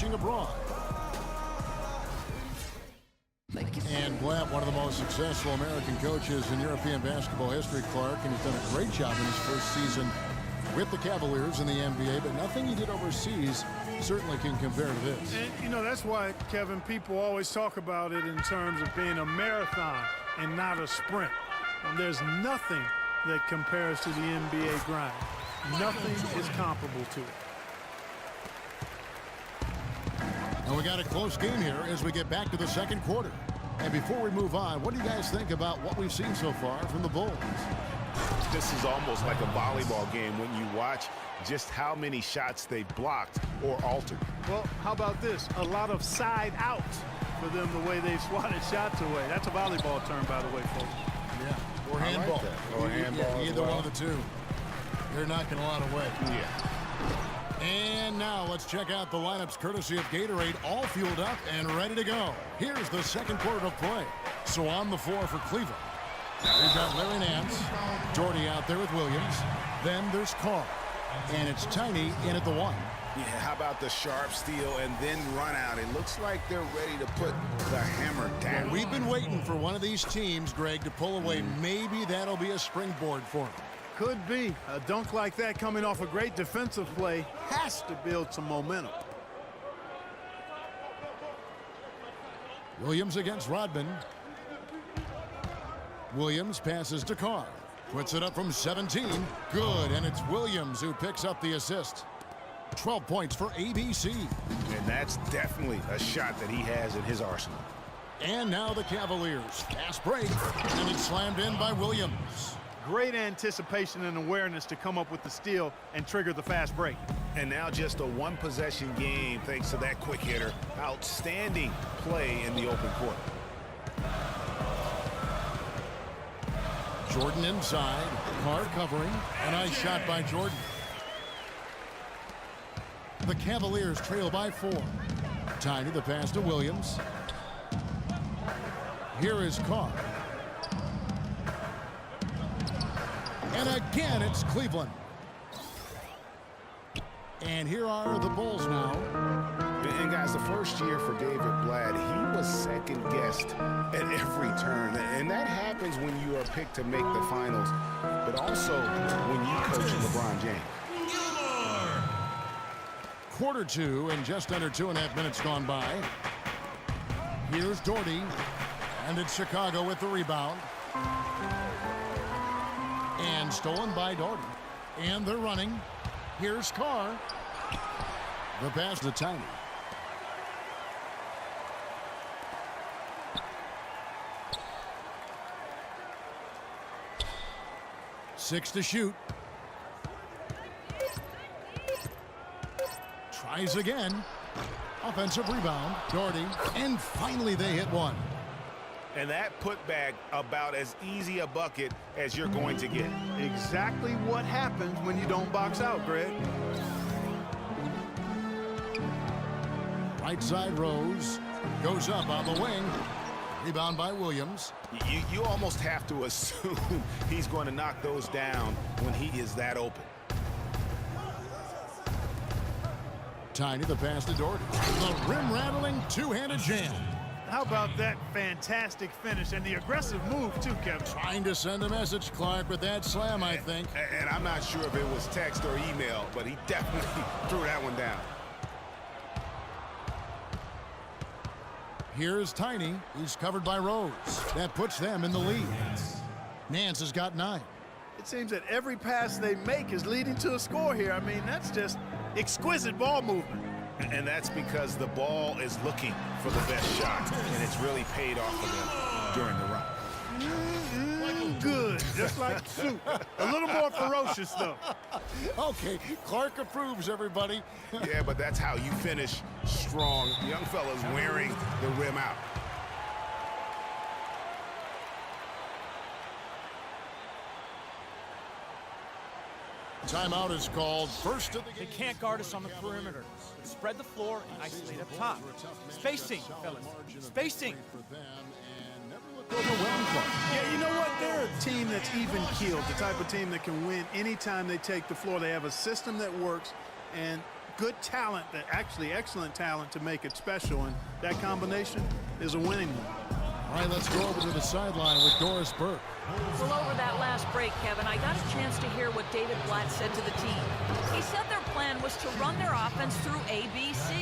coaching abroad. And Blant, one of the most successful American coaches in European basketball history, Clark, and he's done a great job in his first season with the Cavaliers in the NBA, but nothing he did overseas certainly can compare to this. And, you know, that's why, Kevin, people always talk about it in terms of being a marathon and not a sprint. And there's nothing that compares to the NBA grind. Nothing is comparable to it. And we got a close game here as we get back to the second quarter. And before we move on, what do you guys think about what we've seen so far from the Bulls? This is almost like a volleyball game when you watch just how many shots they blocked or altered. Well, how about this? A lot of side outs for them the way they swatted shots away. That's a volleyball term, by the way, folks. Yeah, or handball. Like or handball. Yeah, either one of the two. They're knocking a lot away. Yeah. And now let's check out the lineups courtesy of Gatorade, all fueled up and ready to go. Here's the second quarter of play. So on the floor for Cleveland, we've got Larry Nance, Doherty out there with Williams. Then there's Carr, and it's Tiny in at the 1. Yeah, how about the sharp steal and then run out? It looks like they're ready to put the hammer down. Well, we've been waiting for one of these teams, Greg, to pull away. Maybe that'll be a springboard for them. Could be. A dunk like that coming off a great defensive play has to build some momentum. Williams against Rodman. Williams passes to Carr. Puts it up from 17. Good, and it's Williams who picks up the assist. 12 points for ABC. And that's definitely a shot that he has in his arsenal. And now the Cavaliers. Fast break, and it's slammed in by Williams. Great anticipation and awareness to come up with the steal and trigger the fast break. And now just a one-possession game thanks to that quick hitter. Outstanding play in the open court. Jordan inside. Carr covering. A nice shot by Jordan. The Cavaliers trail by 4. Tiny the pass to Williams. Here is Carr. And again, it's Cleveland. And here are the Bulls now. And guys, the first year for David Blatt, he was second-guessed at every turn. And that happens when you are picked to make the finals, but also when you coach LeBron James. Quarter 2 and just under 2.5 minutes gone by. Here's Doherty. And it's Chicago with the rebound. And stolen by Doherty. And they're running. Here's Carr. The pass to Tiny. Six to shoot. Tries again. Offensive rebound. Doherty. And finally they hit one. And that putback about as easy a bucket as you're going to get. Exactly what happens when you don't box out, Greg. Right side Rose. Goes up on the wing. Rebound by Williams. You almost have to assume he's going to knock those down when he is that open. Tiny the pass to Doherty. The rim-rattling two-handed jam. How about that fantastic finish and the aggressive move, too, Kevin? Trying to send a message, Clark, with that slam, I think. And I'm not sure if it was text or email, but he definitely threw that one down. Here's Tiny. He's covered by Rose. That puts them in the lead. Nance has got 9. It seems that every pass they make is leading to a score here. I mean, that's just exquisite ball movement. And that's because the ball is looking for the best shot, and it's really paid off for them during the run. Good, just like soup. A little more ferocious, though. Okay, Clark approves, everybody. Yeah, but that's how you finish strong. The young fella's wearing the rim out. Timeout is called. First of the game. They can't guard us on the perimeter. Spread the floor and isolate up top. Spacing, fellas. Spacing. Yeah, you know what? They're a team that's even-keeled, the type of team that can win anytime they take the floor. They have a system that works, and good talent, that actually excellent talent to make it special, and that combination is a winning one. All right, let's go over to the sideline with Doris Burke. Well, over that last break, Kevin, I got a chance to hear what David Blatt said to the team. He said their plan was to run their offense through ABC.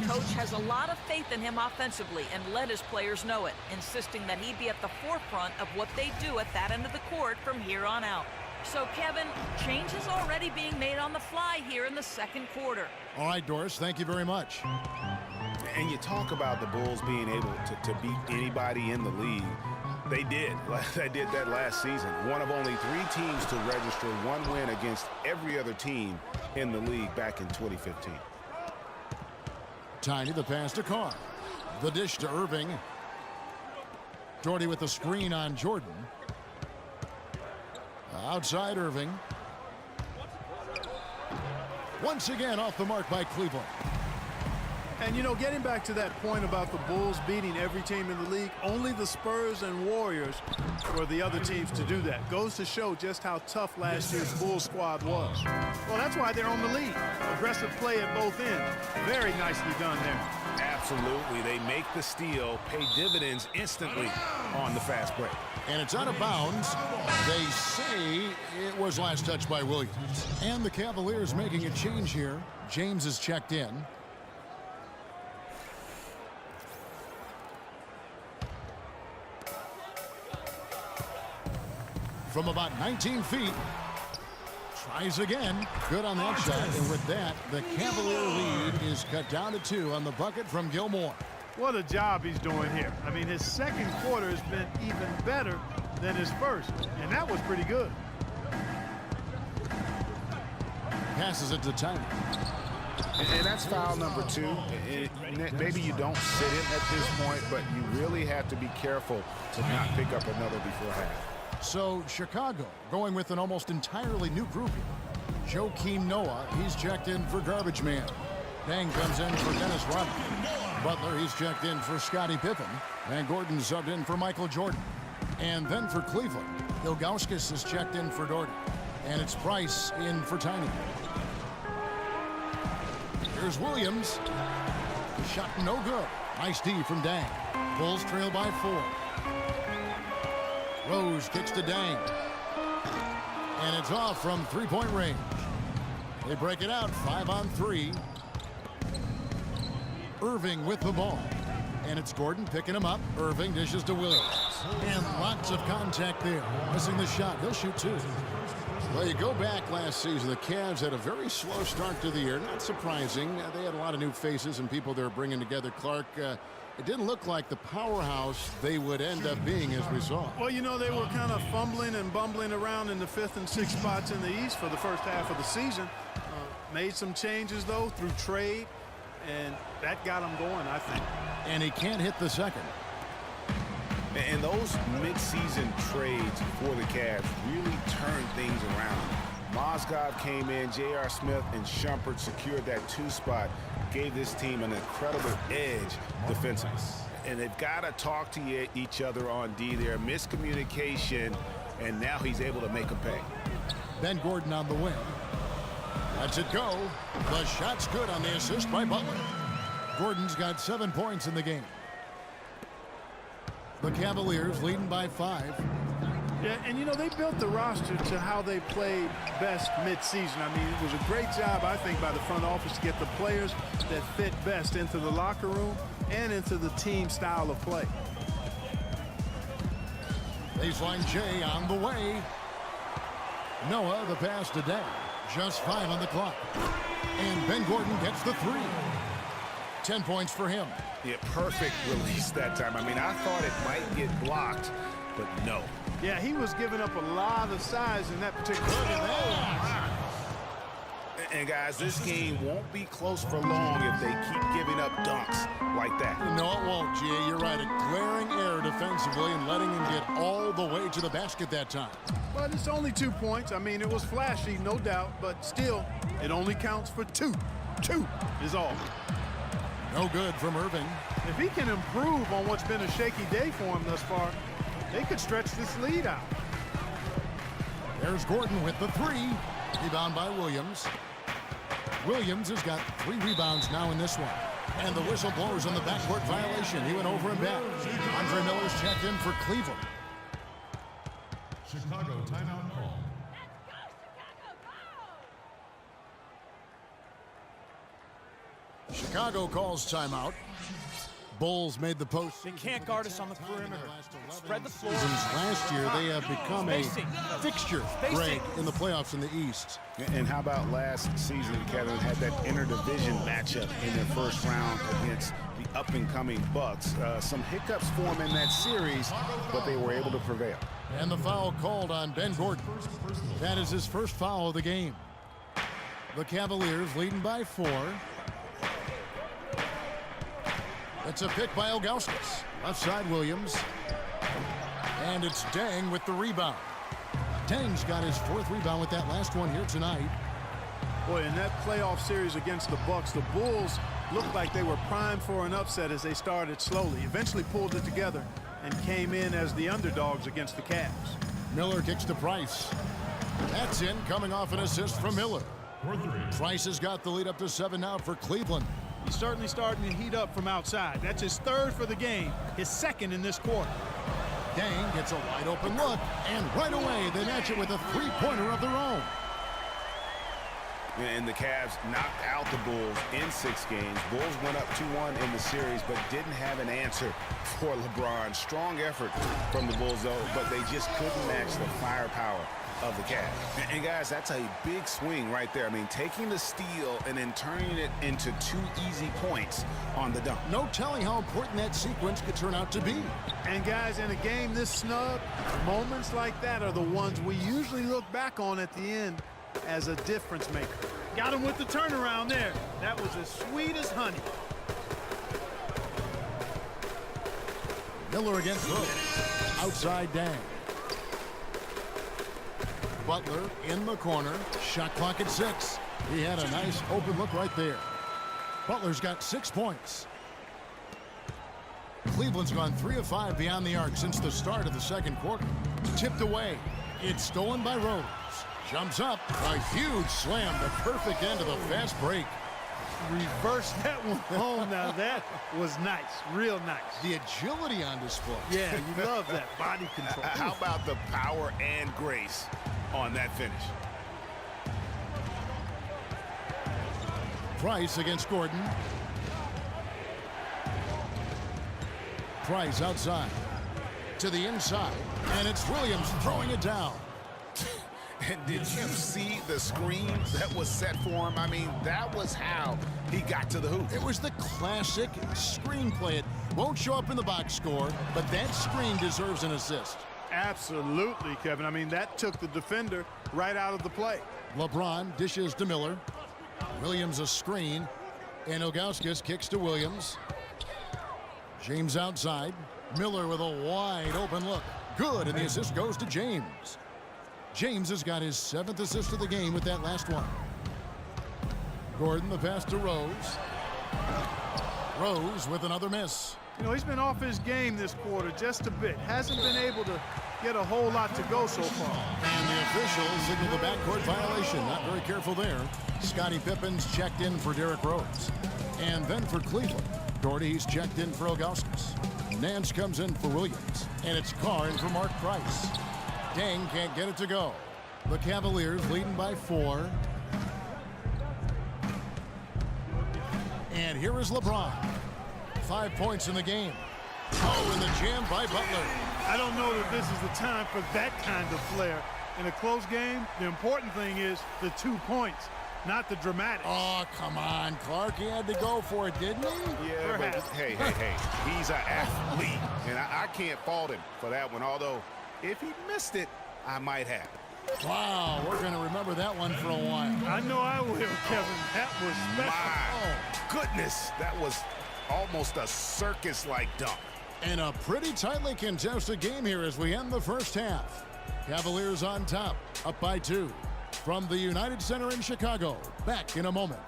Coach has a lot of faith in him offensively and let his players know it, insisting that he be at the forefront of what they do at that end of the court from here on out. So, Kevin, change is already being made on the fly here in the second quarter. All right, Doris, thank you very much. And you talk about the Bulls being able to beat anybody in the league. They did. They did that last season. One of only 3 teams to register one win against every other team in the league back in 2015. Tiny, the pass to Carr. The dish to Irving. Doherty with the screen on Jordan. Outside Irving. Once again off the mark by Cleveland. And, you know, getting back to that point about the Bulls beating every team in the league, only the Spurs and Warriors were the other teams to do that. Goes to show just how tough last year's Bulls squad was. Well, that's why they're on the lead. Aggressive play at both ends. Very nicely done there. Absolutely. They make the steal, pay dividends instantly on the fast break. And it's out of bounds. They say it was last touched by Williams. And the Cavaliers making a change here. James is checked in. From about 19 feet. Tries again. Good on that shot. And with that, the Cavalier lead is cut down to 2 on the bucket from Gilmore. What a job he's doing here. I mean, his second quarter has been even better than his first, and that was pretty good. Passes it to Tiny. And that's foul number 2. Maybe you don't sit him at this point, but you really have to be careful to not pick up another before half. So Chicago going with an almost entirely new group here. Joakim Noah, he's checked in for Garbage Man. Dang comes in for Dennis Rodman. Butler, he's checked in for Scottie Pippen. And Gordon subbed in for Michael Jordan. And then for Cleveland, Ilgauskas is checked in for Doherty. And it's Price in for Tiny. Here's Williams. The shot no good. Nice D from Dang. Bulls trail by 4. Rose kicks to Dang. And it's off from 3-point range. They break it out 5-on-3. Irving with the ball. And it's Gordon picking him up. Irving dishes to Williams. And lots of contact there. Missing the shot. He'll shoot 2. Well, you go back last season, the Cavs had a very slow start to the year. Not surprising. They had a lot of new faces and people they were bringing together. Clark, it didn't look like the powerhouse they would end up being as we saw. Well, you know, they were kind of fumbling and bumbling around in the 5th and 6th spots in the East for the first half of the season. Made some changes, though, through trade, and that got them going, I think. And he can't hit the second. And those mid-season trades for the Cavs really turned things around. Mozgov came in, J.R. Smith and Shumpert secured that 2 spot, gave this team an incredible edge defensively. And they've got to talk to each other on D there. Miscommunication, and now he's able to make them pay. Ben Gordon on the wing. Lets it go. The shot's good on the assist by Butler. Gordon's got 7 points in the game. The Cavaliers leading by 5. Yeah, and you know, they built the roster to how they played best mid-season. I mean, it was a great job, I think, by the front office to get the players that fit best into the locker room and into the team style of play. Baseline J on the way. Noah, the pass to Dang. Just 5 on the clock. And Ben Gordon gets the 3. 10 points for him. Yeah, perfect release that time. I mean, I thought it might get blocked, but no. Yeah, he was giving up a lot of size in that particular And guys, this game won't be close for long if they keep giving up dunks like that. No, it won't, G.A. You're right. A glaring error defensively and letting him get all the way to the basket that time. But it's only 2 points. I mean, it was flashy, no doubt, but still, it only counts for 2. 2 is all. No good from Irving. If he can improve on what's been a shaky day for him thus far, they could stretch this lead out. There's Gordon with the 3. Rebound by Williams. Williams has got 3 rebounds now in this one. And the whistle blows on the backcourt violation. He went over and back. Andre Miller's checked in for Cleveland. Chicago timeout call. Chicago calls timeout. Bulls made the post. They can't guard us on the perimeter. Spread the floor. Last year, they have become a fixture, Greg, in the playoffs in the East. And how about last season, Kevin had that interdivision matchup in their first round against the up-and-coming Bucks. Some hiccups for them in that series, but they were able to prevail. And the foul called on Ben Gordon. That is his first foul of the game. The Cavaliers leading by 4. It's a pick by Ilgauskas. Left side, Williams. And it's Deng with the rebound. Deng's got his 4th rebound with that last one here tonight. Boy, in that playoff series against the Bucks, the Bulls looked like they were primed for an upset as they started slowly. Eventually pulled it together and came in as the underdogs against the Cavs. Miller kicks to Price. That's in, coming off an assist from Miller. Price has got the lead up to 7 now for Cleveland. He's certainly starting to heat up from outside. That's his 3rd for the game, his 2nd in this quarter. Deng gets a wide open look, and right away they match it with a 3-pointer of their own. And the Cavs knocked out the Bulls in 6 games. Bulls went up 2-1 in the series, but didn't have an answer for LeBron. Strong effort from the Bulls, though, but they just couldn't match the firepower of the Cavs. And guys, that's a big swing right there. I mean, taking the steal and then turning it into 2 easy points on the dunk. No telling how important that sequence could turn out to be. And guys, in a game this snug, moments like that are the ones we usually look back on at the end as a difference maker. Got him with the turnaround there. That was as sweet as honey. Miller against Rose. Outside Deng. Butler in the corner. Shot clock at 6. He had a nice open look right there. Butler's got 6 points. Cleveland's gone 3 of 5 beyond the arc since the start of the second quarter. Tipped away. It's stolen by Rose. Jumps up. A huge slam. The perfect end of the fast break. Reverse that one home. Now that was nice. Real nice. The agility on display. Yeah, you love that body control. How about the power and grace on that finish? Price against Gordon. Price outside. To the inside. And it's Williams throwing it down. And did you see the screen that was set for him? I mean, that was how he got to the hoop. It was the classic screenplay. It won't show up in the box score, but that screen deserves an assist. Absolutely, Kevin. I mean, that took the defender right out of the play. LeBron dishes to Miller. Williams a screen. And Ilgauskas kicks to Williams. James outside. Miller with a wide open look. Good, and the assist goes to James. James has got his 7th assist of the game with that last one. Gordon, the pass to Rose. Rose with another miss. You know, he's been off his game this quarter just a bit. Hasn't been able to get a whole lot to go so far. And the official signaled the backcourt violation. Not very careful there. Scottie Pippen's checked in for Derrick Rose. And then for Cleveland, Doherty's checked in for Ilgauskas. Nance comes in for Williams. And it's Carr in for Mark Price. Deng can't get it to go. The Cavaliers leading by 4. And here is LeBron. 5 points in the game. Oh, and the jam by Butler. I don't know that this is the time for that kind of flair. In a close game, the important thing is the 2 points, not the dramatics. Oh, come on, Clark. He had to go for it, didn't he? Yeah, but hey, he's an athlete, and I can't fault him for that one, although if he missed it, I might have. Wow, we're going to remember that one for a while. I know I will, Kevin. That was special. My goodness, that was almost a circus-like dunk. And a pretty tightly contested game here as we end the first half. Cavaliers on top, up by 2. From the United Center in Chicago, back in a moment.